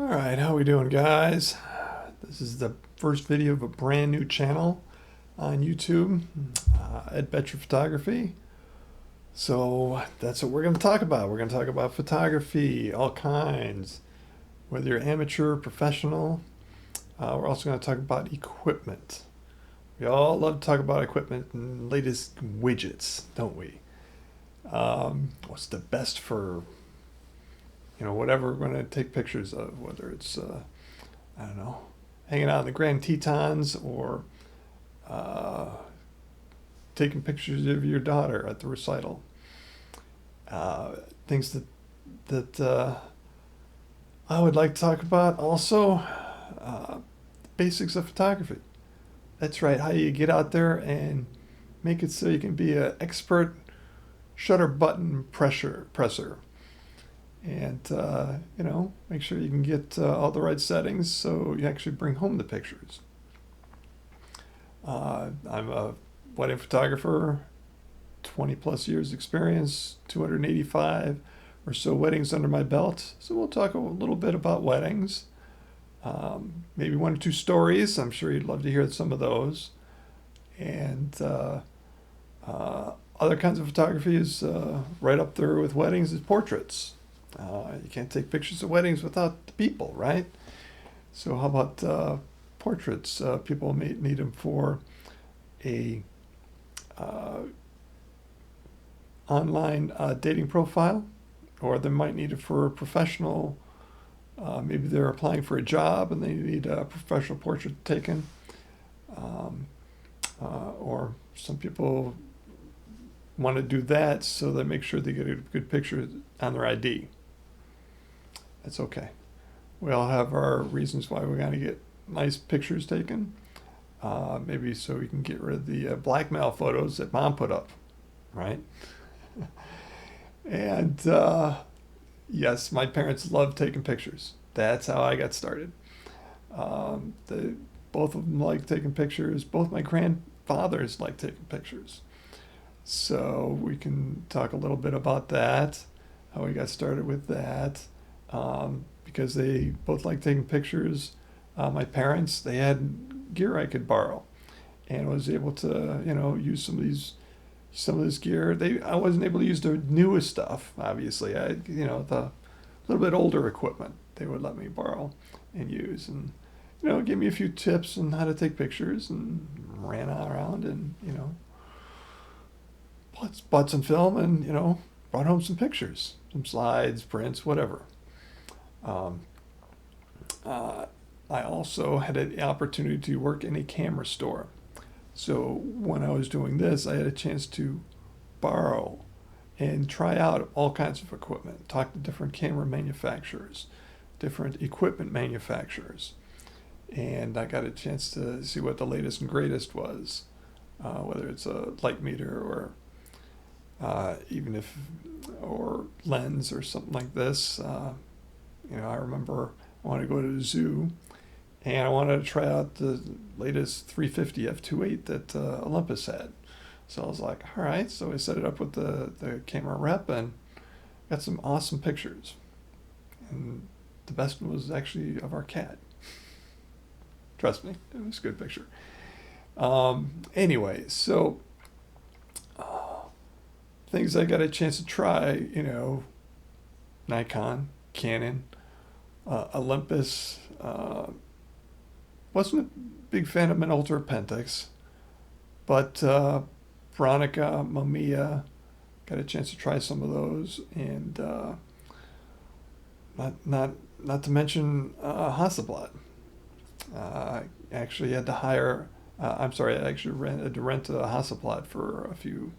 All right, how we doing, guys? This is the first video of a brand new channel on YouTube, Adventure Photography. So that's what we're going to talk about. We're going to talk about photography, all kinds, whether you're amateur, professional. We're also going to talk about equipment. We all love to talk about equipment and latest widgets, don't we? What's the best for whatever we're going to take pictures of, whether it's, I don't know, hanging out in the Grand Tetons or taking pictures of your daughter at the recital. Things that I would like to talk about also, basics of photography. That's right, how you get out there and make it so you can be an expert shutter button presser. And, make sure you can get all the right settings so you actually bring home the pictures. I'm a wedding photographer, 20 plus years experience, 285 or so weddings under my belt. So we'll talk a little bit about weddings, maybe one or two stories. I'm sure you'd love to hear some of those. And other kinds of photography is right up there with weddings is portraits. You can't take pictures of weddings without the people, right? So how about portraits? People may need them for a online dating profile, or they might need it for a professional. Maybe they're applying for a job and they need a professional portrait taken. Or some people want to do that so they make sure they get a good picture on their ID. That's okay. We all have our reasons why we're going to get nice pictures taken. Maybe so we can get rid of the blackmail photos that mom put up, right? And yes, my parents loved taking pictures. That's how I got started. Both of them liked taking pictures. Both my grandfathers liked taking pictures. So we can talk a little bit about that, how we got started with that. Because they both like taking pictures. My parents, they had gear I could borrow, and was able to, use some of this gear. I wasn't able to use the newest stuff, obviously. The little bit older equipment they would let me borrow and use, and give me a few tips on how to take pictures, and ran around and bought some film and brought home some pictures, some slides, prints, whatever. I also had an opportunity to work in a camera store. So when I was doing this, I had a chance to borrow and try out all kinds of equipment, talk to different camera manufacturers, different equipment manufacturers. And I got a chance to see what the latest and greatest was, whether it's a light meter or or lens or something like this. I remember I wanted to go to the zoo, and I wanted to try out the latest 350 f2.8 that Olympus had. So I was like, all right. So I set it up with the camera rep and got some awesome pictures. And the best one was actually of our cat. Trust me, it was a good picture. Anyway, so things I got a chance to try, Nikon, Canon, Olympus. Wasn't a big fan of Minolta or Pentax, but Veronica, Mamiya, got a chance to try some of those, and not to mention Hasselblad. I actually had to hire. I actually had to rent a Hasselblad for a few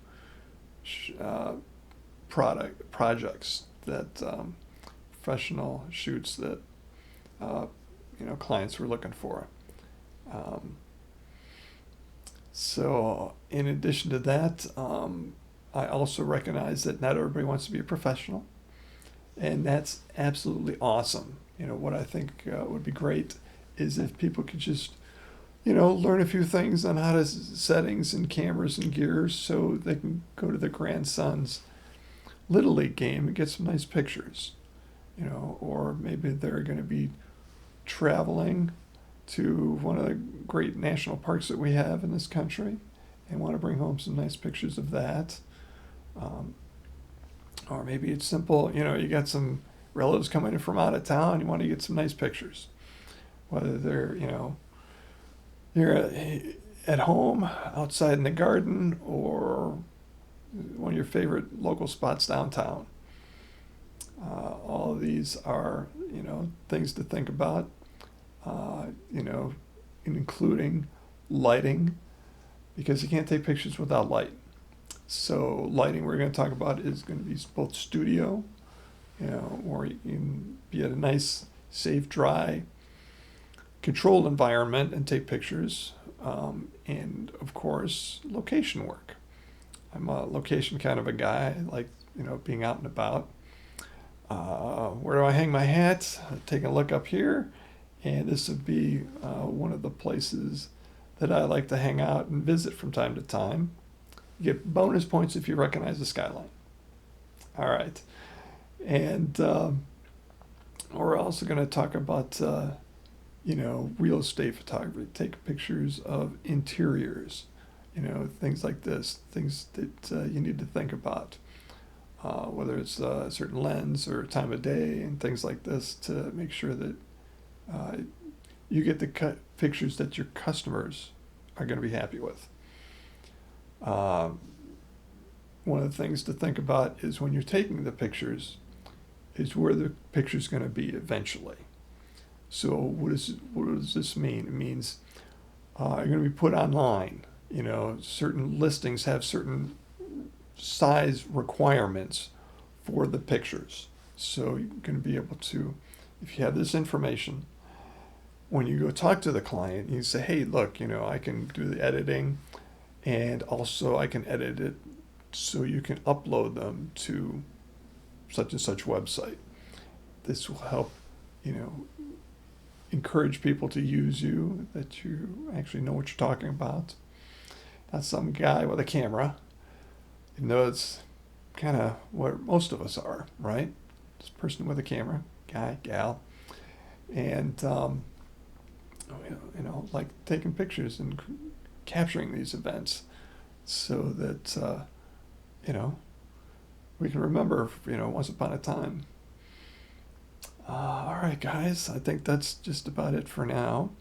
projects that professional shoots that clients were looking for. So in addition to that, I also recognize that not everybody wants to be a professional, and that's absolutely awesome. What I think would be great is if people could just learn a few things on how to settings and cameras and gears, so they can go to their grandson's Little League game and get some nice pictures. Or maybe they're going to be traveling to one of the great national parks that we have in this country and want to bring home some nice pictures of that. Or maybe it's simple, you got some relatives coming in from out of town, you want to get some nice pictures. Whether they're, you're at home, outside in the garden, or one of your favorite local spots downtown. All of these are, things to think about, including lighting, because you can't take pictures without light. So lighting we're going to talk about is going to be both studio, or you can be at a nice, safe, dry, controlled environment and take pictures. And of course, location work. I'm a location kind of a guy. I like, being out and about. Where do I hang my hat? Take a look up here. And this would be one of the places that I like to hang out and visit from time to time. You get bonus points if you recognize the skyline. All right. And we're also going to talk about, real estate photography. Take pictures of interiors, things like this, things that you need to think about. Whether it's a certain lens or time of day and things like this, to make sure that you get the pictures that your customers are going to be happy with. One of the things to think about is when you're taking the pictures is where the picture's going to be eventually. So what does this mean? It means you're going to be put online. Certain listings have certain size requirements for the pictures. So you're going to be able to, if you have this information, when you go talk to the client, you say, hey, look, I can do the editing, and also I can edit it so you can upload them to such and such website. This will help, encourage people to use you, that you actually know what you're talking about. Not some guy with a camera, even though it's kind of what most of us are, right? Just person with a camera, guy, gal, and like taking pictures and capturing these events, so that we can remember, once upon a time. All right, guys, I think that's just about it for now.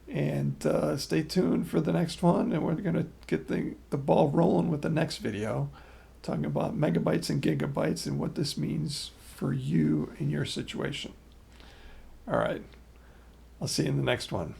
And stay tuned for the next one, and we're going to get the ball rolling with the next video, talking about megabytes and gigabytes and what this means for you in your situation. All right, I'll see you in the next one.